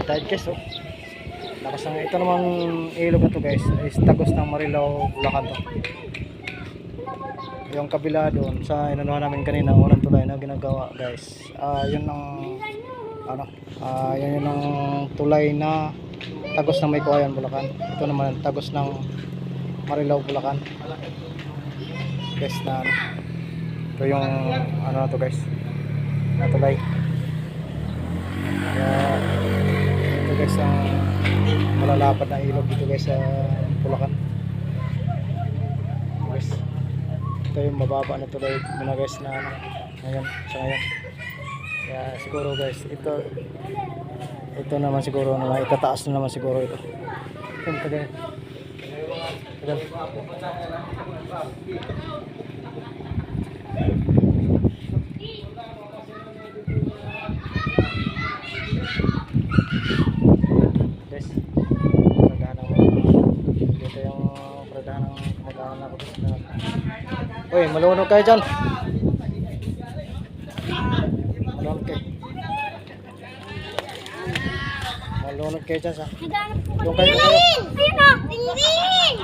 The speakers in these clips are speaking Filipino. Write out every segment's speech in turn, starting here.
tide guys. Oh. Lakas ng ito namang ilog na to guys. Is tagos ng Marilao, Bulacan to. Yung kabila doon sa inanuhan namin kanina, unang tulay na ginagawa guys. Yun ang ano, yun yung tulay na tagos ng Maykuwayan, Bulacan. Ito naman tagos ng Marilao, Bulacan. Guys na ano. Ito yung ano na to guys. Na tulay. Ito guys ang malalapad na ilog dito guys sa Bulacan. Guys. Ito yung mababa na tulay muna guys na ano, ngayon, sa ngayon. Kaya siguro guys, ito naman siguro na itataas na naman siguro ito. Ito tagal. Tagal. Guys, perdahan ng dito yung perdahan ng kamag-anak ko guys. Uy, malunod kayo dyan. Malunod kayo. Malunod kayo dyan sa. Yung kayo kayo. Ayun o! Tingin!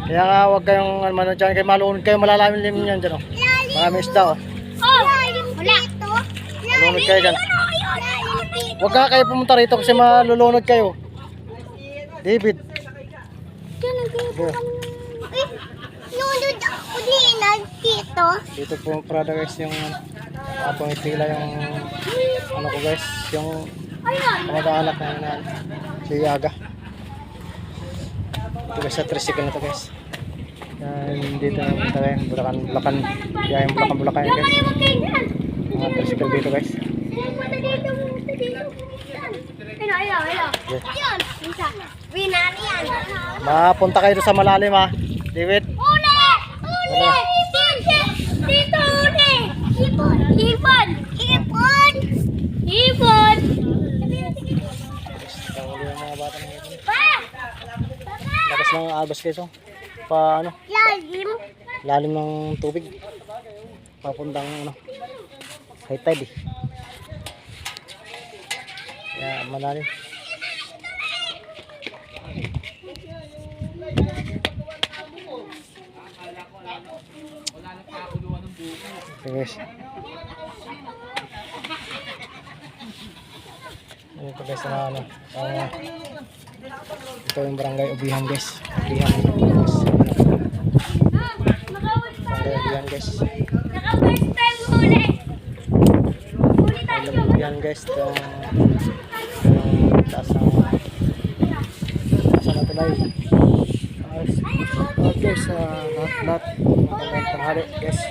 Kaya nga huwag kayong ano dyan. Kaya malunod kayo. Malalamin din yan dyan o. Maraming isda o. Wala! Malunod kayo dyan. Huwag ka kayo pumunta rito kasi malulunod kayo. David. Nunod ako din dito. Dito po Prada guys yung apong itila yung ano ko guys yung kamag-anak na yun si Yaga. Ito guys sa tricycle na to guys. Dito na punta kayo Bulacan kaya yung Bulacan guys. Mga tricycle dito guys. Ayun! Winari yan! Mapunta kayo sa malalim ha David. Uli! Uli! Dito uli! Hipon! Hipon! Hipon! Hipon! Uli yung mga bata ng ito. Pa! Lakas ng agos guys oh. Pa ano? Lalim! Lalim ng tubig. Papuntang ano? High tide eh. Kaya malalim. Okay guys. Ito guys na ano. Ito yung barangay Ubihan guys. Ubihan guys. Barangay Ubihan guys. Naka-first time huli! Huli tayo! Ubihan guys. Ito yung taas na tulay. Okay guys. Lahat. Tanghali guys.